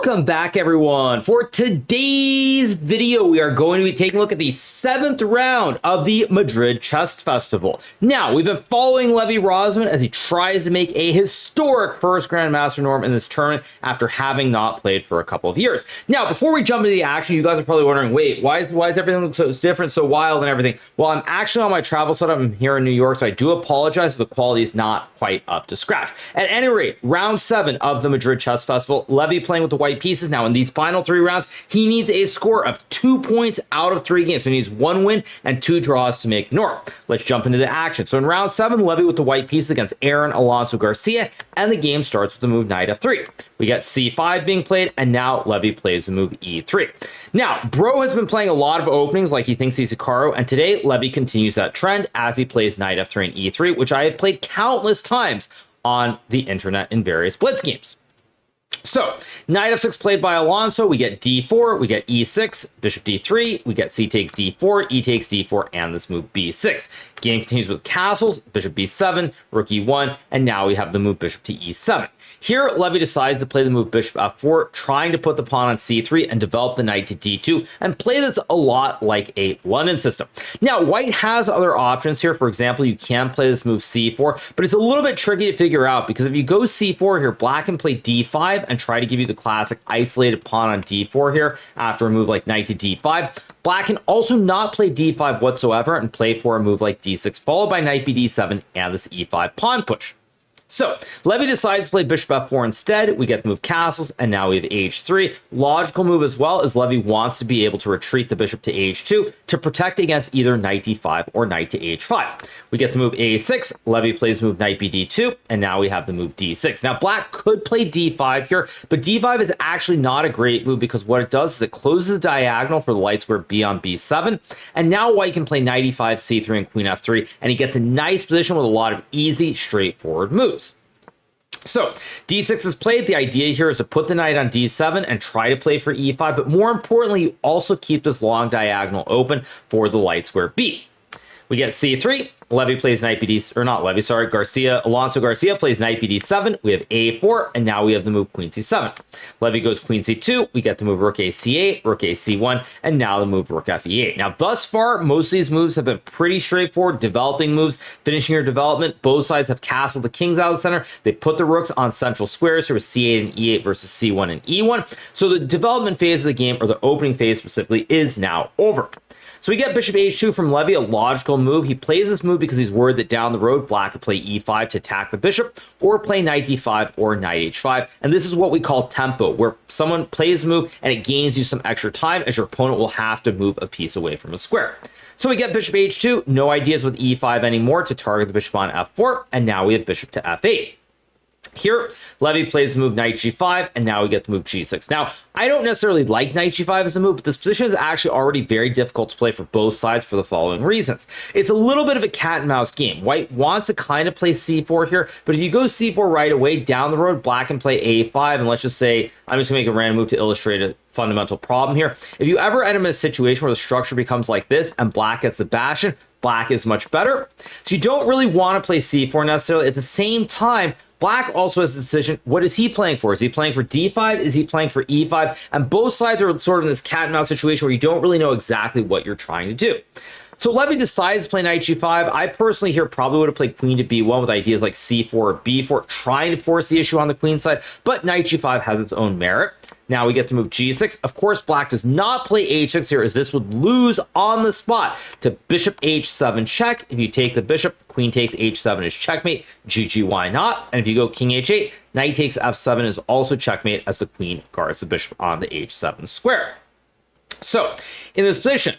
Welcome back, everyone. For today's video, we are going to be taking a look at the 7th round of the Madrid Chess Festival. Now, we've been following Levy as he tries to make a historic first Grandmaster norm in this tournament after having not played for a couple of years. Now, before we jump into the action, you guys are probably wondering, wait, why is everything look so different, so wild and everything? Well, I'm actually on my travel setup. I'm here in New York, so I do apologize if the quality is not quite up to scratch. At any rate, round 7 of the Madrid Chess Festival, Levy playing with the white pieces. Now, in these final 3 rounds, he needs a score of 2 points out of 3 games. So he needs 1 win and 2 draws to make the norm. Let's jump into the action. So in round 7, Levy with the white pieces against Aaron Alonso Garcia, and the game starts with the move knight f3. We got c5 being played, and now Levy plays the move e3. Now, Bro has been playing a lot of openings like he thinks he's Hikaru, and today Levy continues that trend as he plays knight f3 and e3, which I have played countless times on the internet in various blitz games. So, knight f6 played by Alonso, we get d4, we get e6, bishop d3, we get c takes d4, e takes d4, and this move b6. Game continues with castles, bishop b7, rook e1, and now we have the move bishop to e7. Here, Levy decides to play the move bishop f4, trying to put the pawn on c3 and develop the knight to d2, and play this a lot like a London system. Now, white has other options here. For example, you can play this move c4, but it's a little bit tricky to figure out because if you go c4 here, black can play d5 and try to give you the classic isolated pawn on d4 here after a move like knight to d5. Black can also not play d5 whatsoever and play for a move like d6, followed by knight bd7 and this e5 pawn push. So, Levy decides to play bishop f4 instead. We get the move castles, and now we have h3. Logical move as well, as Levy wants to be able to retreat the bishop to h2 to protect against either knight d5 or knight to h5. We get the move a6. Levy plays move knight bd2, and now we have the move d6. Now, black could play d5 here, but d5 is actually not a great move because what it does is it closes the diagonal for the light square b on b7, and now white can play knight e5, c3, and queen f3, and he gets a nice position with a lot of easy, straightforward moves. So, d6 is played. The idea here is to put the knight on d7 and try to play for e5, but more importantly, you also keep this long diagonal open for the light square b. We get c3. Levy plays knight bd, or not Levy, sorry, Alonso Garcia plays knight bd7. We have a4, and now we have the move queen c7. Levy goes queen c2. We get the move rook a c8, rook a c1, and now the move rook f e8. Now, thus far, most of these moves have been pretty straightforward, developing moves, finishing your development. Both sides have castled the kings out of the center. They put the rooks on central squares here with c8 and e8 versus c1 and e1. So the development phase of the game, or the opening phase specifically, is now over. So we get bishop h2 from Levy, a logical move. He plays this move because he's worried that down the road, black could play e5 to attack the bishop, or play knight d5 or knight h5. And this is what we call tempo, where someone plays a move and it gains you some extra time as your opponent will have to move a piece away from a square. So we get bishop h2, no ideas with e5 anymore to target the bishop on f4, and now we have bishop to f8. Here, Levy plays the move knight g5, and now we get the move g6. Now, I don't necessarily like knight g5 as a move, but this position is actually already very difficult to play for both sides for the following reasons. It's a little bit of a cat and mouse game. White wants to kind of play c4 here, but if you go c4 right away, down the road, black can play a5, and let's just say, I'm just going to make a random move to illustrate a fundamental problem here. If you ever end up in a situation where the structure becomes like this, and black gets the bastion, black is much better. So you don't really want to play c4 necessarily. At the same time, black also has the decision, what is he playing for? Is he playing for d5? Is he playing for e5? And both sides are sort of in this cat and mouse situation where you don't really know exactly what you're trying to do. So Levy decides to play knight g5. I personally here probably would have played queen to b1 with ideas like c4 or b4, trying to force the issue on the queen side, but knight g5 has its own merit. Now we get to move g6. Of course, black does not play h6 here, as this would lose on the spot to bishop h7 check. If you take the bishop, queen takes h7 is checkmate. GG, why not? And if you go king h8, knight takes f7 is also checkmate, as the queen guards the bishop on the h7 square. So, in this position,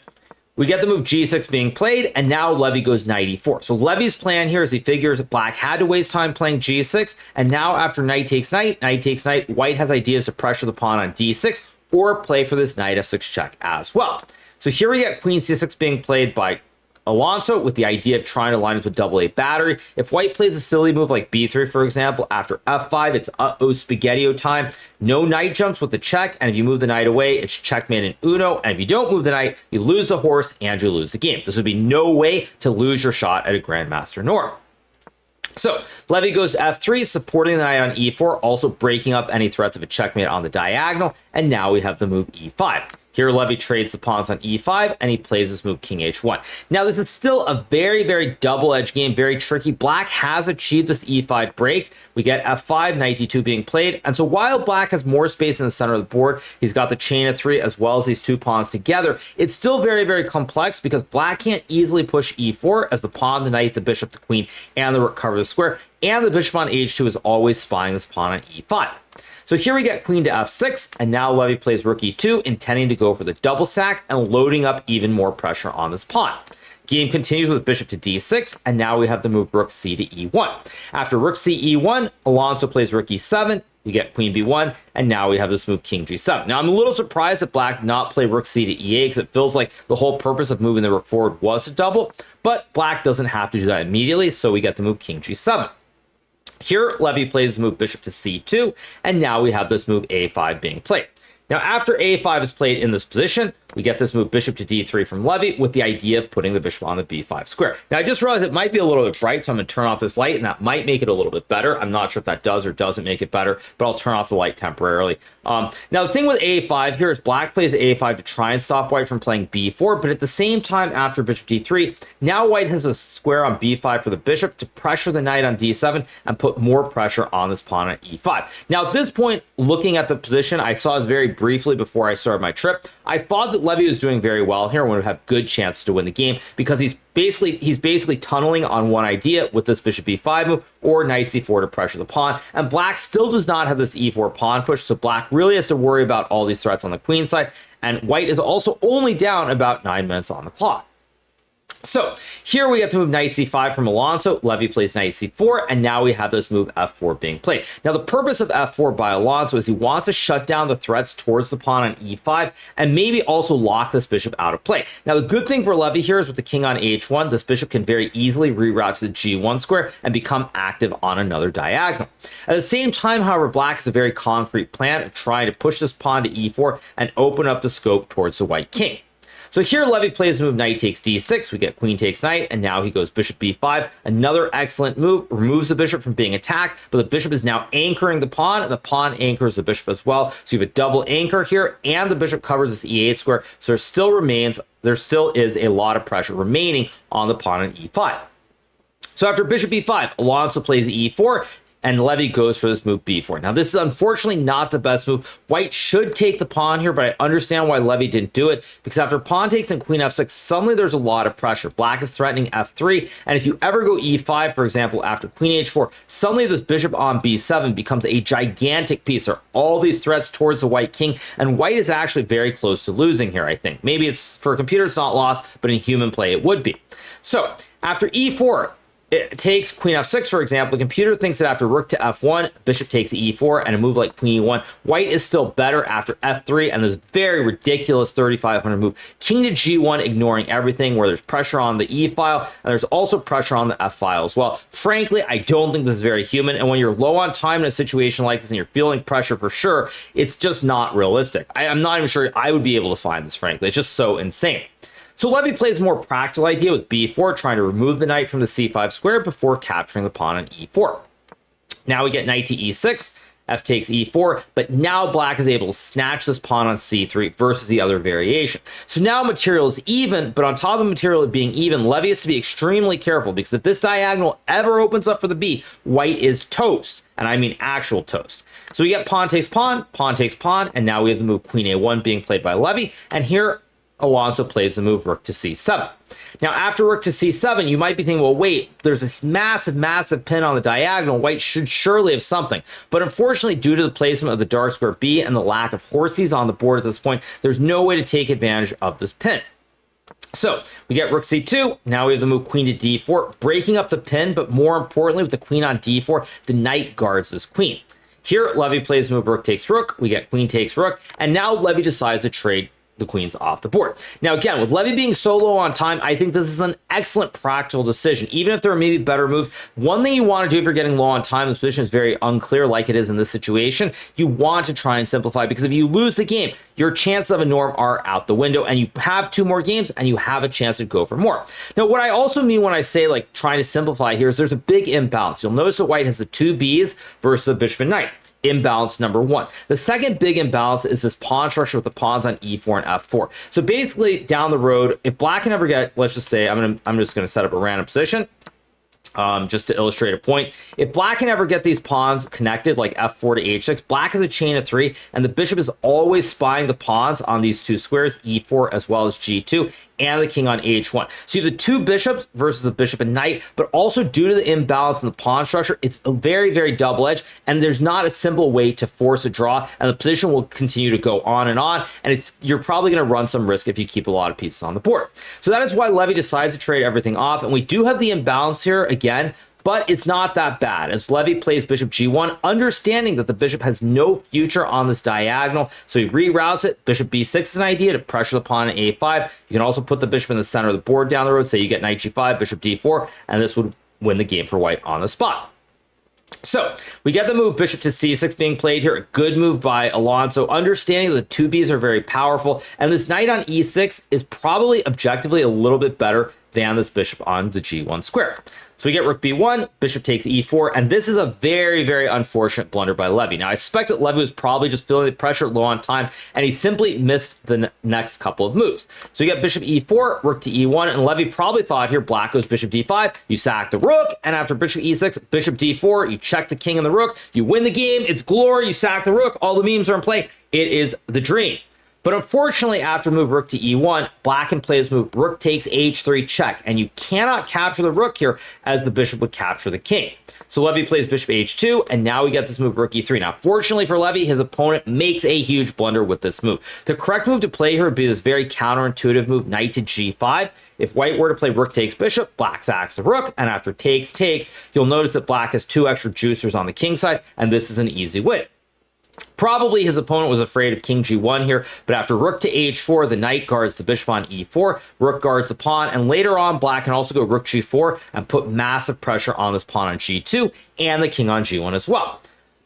we get the move g6 being played, and now Levy goes knight e4. So Levy's plan here is he figures black had to waste time playing g6, and now after knight takes knight, white has ideas to pressure the pawn on d6, or play for this knight f6 check as well. So here we get queen c6 being played by Alonso with the idea of trying to line up with double A battery. If white plays a silly move like b3, for example, after f5, it's uh-oh spaghetti-o time. No knight jumps with the check, and if you move the knight away, it's checkmate in Uno, and if you don't move the knight, you lose the horse and you lose the game. This would be no way to lose your shot at a Grandmaster norm. So Levy goes to f3, supporting the knight on e4, also breaking up any threats of a checkmate on the diagonal, and now we have the move e5. Here, Levy trades the pawns on e5, and he plays this move king h1. Now, this is still a very, very double-edged game, very tricky. Black has achieved this e5 break. We get f5, knight d2 being played, and so while Black has more space in the center of the board, he's got the chain of 3 as well as these two pawns together. It's still very, very complex because Black can't easily push e4 as the pawn, the knight, the bishop, the queen, and the rook cover the square, and the bishop on h2 is always spying this pawn on e5. So here we get queen to f6, and now Levy plays rook e2, intending to go for the double sack and loading up even more pressure on this pawn. Game continues with bishop to d6, and now we have the move rook c to e1. After rook c e1, Alonso plays rook e7, we get queen b1, and now we have this move king g7. Now I'm a little surprised that Black not play rook c to e8 because it feels like the whole purpose of moving the rook forward was to double, but Black doesn't have to do that immediately, so we get the move king g7. Here, Levy plays the move bishop to c2, and now we have this move a5 being played. Now, after a5 is played in this position, we get this move bishop to d3 from Levy with the idea of putting the bishop on the b5 square. Now, I just realized it might be a little bit bright, so I'm going to turn off this light, and that might make it a little bit better. I'm not sure if that does or doesn't make it better, but I'll turn off the light temporarily. Now, the thing with a5 here is Black plays a5 to try and stop White from playing b4, but at the same time, after bishop d3, now White has a square on b5 for the bishop to pressure the knight on d7 and put more pressure on this pawn on e5. Now, at this point, looking at the position, I saw this very briefly before I started my trip. I thought that Levy was doing very well here and would have good chances to win the game because he's basically tunneling on one idea with this bishop b5 move or knight c4 to pressure the pawn. And Black still does not have this e4 pawn push, so Black really has to worry about all these threats on the queen side. And White is also only down about 9 minutes on the clock. So here we get to move knight c5 from Alonso. Levy plays knight c4, and now we have this move f4 being played. Now, the purpose of f4 by Alonso is he wants to shut down the threats towards the pawn on e5 and maybe also lock this bishop out of play. Now, the good thing for Levy here is with the king on h1, this bishop can very easily reroute to the g1 square and become active on another diagonal. At the same time, however, Black has a very concrete plan of trying to push this pawn to e4 and open up the scope towards the white king. So here Levy plays the move knight takes d6, we get queen takes knight, and now he goes bishop b5. Another excellent move, removes the bishop from being attacked, but the bishop is now anchoring the pawn, and the pawn anchors the bishop as well. So you have a double anchor here, and the bishop covers this e8 square, so there still is a lot of pressure remaining on the pawn on e5. So after bishop b5, Alonso plays e4, and Levy goes for this move b4. Now, this is unfortunately not the best move. White should take the pawn here, but I understand why Levy didn't do it, because after pawn takes and queen f6, suddenly there's a lot of pressure. Black is threatening f3, and if you ever go e5, for example, after queen h4, suddenly this bishop on b7 becomes a gigantic piece. There are all these threats towards the white king, and White is actually very close to losing here, I think. Maybe it's for a computer, it's not lost, but in human play, it would be. So, after e4, it takes queen f6, for example. The computer thinks that after rook to f1, bishop takes e4, and a move like queen e1, White is still better after f3, and this very ridiculous 3500 move, king to g1, ignoring everything, where there's pressure on the e file, and there's also pressure on the f file as well. Frankly, I don't think this is very human, and when you're low on time in a situation like this and you're feeling pressure for sure, it's just not realistic. I'm not even sure I would be able to find this, frankly. It's just so insane. So Levy plays a more practical idea with b4, trying to remove the knight from the c5 square before capturing the pawn on e4. Now we get knight to e6, f takes e4, but now Black is able to snatch this pawn on c3 versus the other variation. So now material is even, but on top of material being even, Levy has to be extremely careful, because if this diagonal ever opens up for the b, White is toast, and I mean actual toast. So we get pawn takes pawn, and now we have the move queen a1 being played by Levy, and here Alonso plays the move rook to c7. Now, after rook to c7, you might be thinking, well, wait, there's this massive pin on the diagonal. White should surely have something. But unfortunately, due to the placement of the dark square b and the lack of horses on the board at this point, there's no way to take advantage of this pin. So we get rook c2. Now we have the move queen to d4, breaking up the pin, but more importantly, with the queen on d4, the knight guards this queen. Here, Levy plays the move rook takes rook. We get queen takes rook, and now Levy decides to trade the queens off the board. Now, again, with Levy being so low on time, I think this is an excellent practical decision. Even if there are maybe better moves, one thing you want to do if you're getting low on time, the position is very unclear like it is in this situation, you want to try and simplify, because if you lose the game, your chances of a norm are out the window, and you have 2 more games and you have a chance to go for more. Now, what I also mean when I say like trying to simplify here is there's a big imbalance. You'll notice that white has the 2 Bs versus the bishop and knight. Imbalance number 1. The second big imbalance is this pawn structure with the pawns on e4 and f4. So basically, down the road, if black can ever get, let's just say, I'm just gonna set up a random position. Just to illustrate a point, if black can ever get these pawns connected like f4 to h6, black has a chain of 3, and the bishop is always spying the pawns on these 2 squares, e4 as well as g2, and the king on h1. So you have the 2 bishops versus the bishop and knight, but also due to the imbalance in the pawn structure, it's a very, very double-edged, and there's not a simple way to force a draw, and the position will continue to go on, and you're probably going to run some risk if you keep a lot of pieces on the board. So that is why Levy decides to trade everything off, and we do have the imbalance here again, but it's not that bad as Levy plays bishop g1, understanding that the bishop has no future on this diagonal. So he reroutes it. Bishop b6 is an idea to pressure the pawn at a5. You can also put the bishop in the center of the board down the road. Say you get knight g5, bishop d4, and this would win the game for white on the spot. So we get the move bishop to c6 being played here. A good move by Alonso, understanding that the 2 Bs are very powerful, and this knight on e6 is probably objectively a little bit better than this bishop on the g1 square. So we get rook b1, bishop takes e4, and this is a very, very unfortunate blunder by Levy. Now, I suspect that Levy was probably just feeling the pressure low on time, and he simply missed the next couple of moves. So we get bishop e4, rook to e1, and Levy probably thought here black goes bishop d5, you sack the rook, and after bishop e6, bishop d4, you check the king and the rook, you win the game, it's glory, you sack the rook, all the memes are in play, it is the dream. But unfortunately, after move rook to e1, black can play this move rook takes h3 check, and you cannot capture the rook here as the bishop would capture the king. So Levy plays bishop h2, and now we get this move rook e3. Now, fortunately for Levy, his opponent makes a huge blunder with this move. The correct move to play here would be this very counterintuitive move, knight to g5. If white were to play rook takes bishop, black sacks the rook, and after takes, you'll notice that black has 2 extra juicers on the king side, and this is an easy win. Probably his opponent was afraid of king g1 here, but after rook to h4, the knight guards the bishop on e4, rook guards the pawn, and later on, black can also go rook g4 and put massive pressure on this pawn on g2 and the king on g1 as well.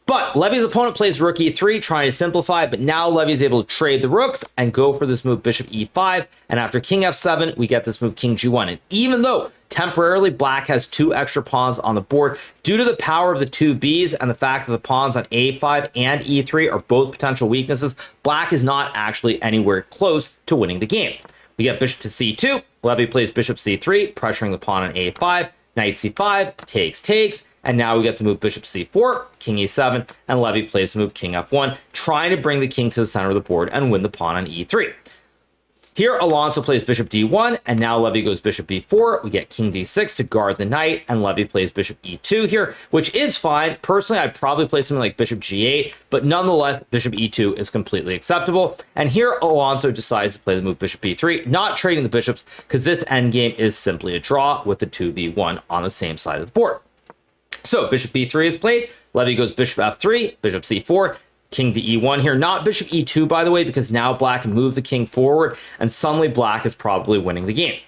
But Levy's opponent plays rook e3, trying to simplify, but now Levy's able to trade the rooks and go for this move bishop e5, and after king f7, we get this move king g1. And even though temporarily black has 2 extra pawns on the board, due to the power of the 2 Bs and the fact that the pawns on a5 and e3 are both potential weaknesses, black is not actually anywhere close to winning the game. We get bishop to c2, Levy plays bishop c3, pressuring the pawn on a5, knight c5, takes, and now we get to move bishop c4, king e7, and Levy plays the move king f1, trying to bring the king to the center of the board and win the pawn on e3. Here, Alonso plays bishop d1, and now Levy goes bishop b4. We get king d6 to guard the knight, and Levy plays bishop e2 here, which is fine. Personally, I'd probably play something like bishop g8, but nonetheless, bishop e2 is completely acceptable. And here, Alonso decides to play the move bishop b3, not trading the bishops, because this endgame is simply a draw with the 2b1 on the same side of the board. So bishop b3 is played, Levy goes bishop f3, bishop c4, king to e1 here, not bishop e2 by the way, because now black can move the king forward, and suddenly black is probably winning the game.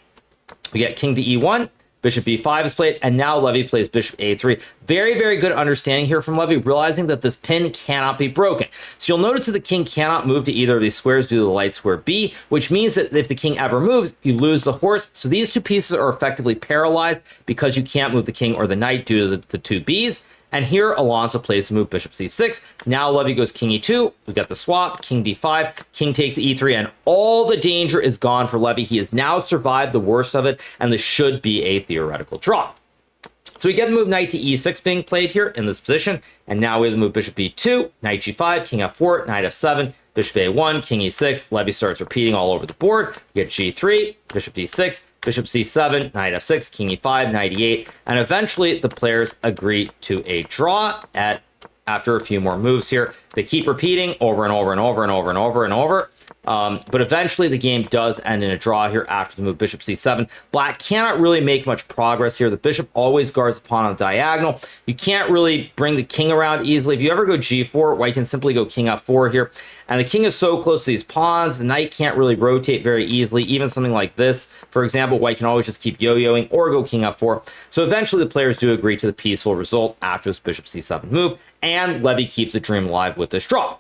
We get king to e1, bishop b5 is played, and now Levy plays bishop a3. Very, very good understanding here from Levy, realizing that this pin cannot be broken. So you'll notice that the king cannot move to either of these squares due to the light square b, which means that if the king ever moves, you lose the horse. So these 2 pieces are effectively paralyzed because you can't move the king or the knight due to the 2 Bs. And here, Alonso plays the move bishop c6. Now Levy goes king e2. We got the swap, king d5, king takes e3, and all the danger is gone for Levy. He has now survived the worst of it, and this should be a theoretical draw. So we get the move knight to e6 being played here in this position, and now we have the move bishop b2, knight g5, king f4, knight f7, bishop a1, king e6. Levy starts repeating all over the board. We get g3, bishop d6, bishop c7, knight f6, king e5, knight e8, and eventually the players agree to a draw after a few more moves here. They keep repeating over and over and over and over and over and over, But eventually the game does end in a draw here after the move bishop c7. Black cannot really make much progress here. The bishop always guards the pawn on the diagonal. You can't really bring the king around easily. If you ever go g4, white can simply go king f4 here. And the king is so close to these pawns, the knight can't really rotate very easily. Even something like this, for example, white can always just keep yo-yoing or go king f4. So eventually the players do agree to the peaceful result after this bishop c7 move, and Levy keeps the dream alive with this draw.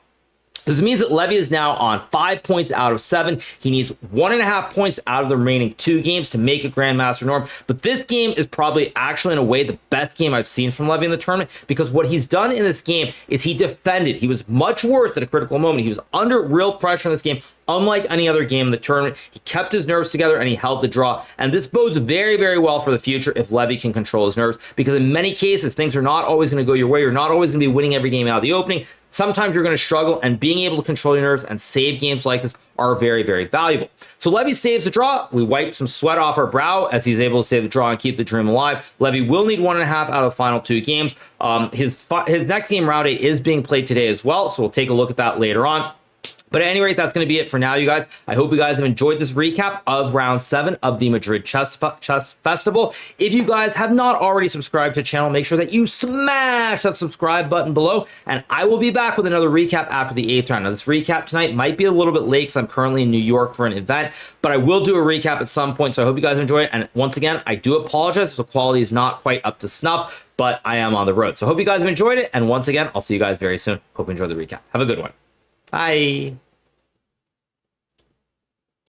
This means that Levy is now on 5 points out of 7. He needs 1.5 points out of the remaining 2 games to make it Grandmaster norm. But this game is probably actually, in a way, the best game I've seen from Levy in the tournament, because what he's done in this game is he defended. He was much worse at a critical moment. He was under real pressure in this game. Unlike any other game in the tournament, he kept his nerves together and he held the draw. And this bodes very, very well for the future if Levy can control his nerves, because in many cases, things are not always going to go your way. You're not always going to be winning every game out of the opening. Sometimes you're going to struggle, and being able to control your nerves and save games like this are very, very valuable. So Levy saves the draw. We wipe some sweat off our brow as he's able to save the draw and keep the dream alive. Levy will need 1.5 out of the final 2 games. His next game, round 8, is being played today as well, so we'll take a look at that later on. But at any rate, that's going to be it for now, you guys. I hope you guys have enjoyed this recap of round 7 of the Madrid Chess Festival. If you guys have not already subscribed to the channel, make sure that you smash that subscribe button below, and I will be back with another recap after the 8th round. Now, this recap tonight might be a little bit late because I'm currently in New York for an event, but I will do a recap at some point, so I hope you guys enjoy it. And once again, I do apologize if the quality is not quite up to snuff, but I am on the road. So I hope you guys have enjoyed it, and once again, I'll see you guys very soon. Hope you enjoyed the recap. Have a good one. Bye.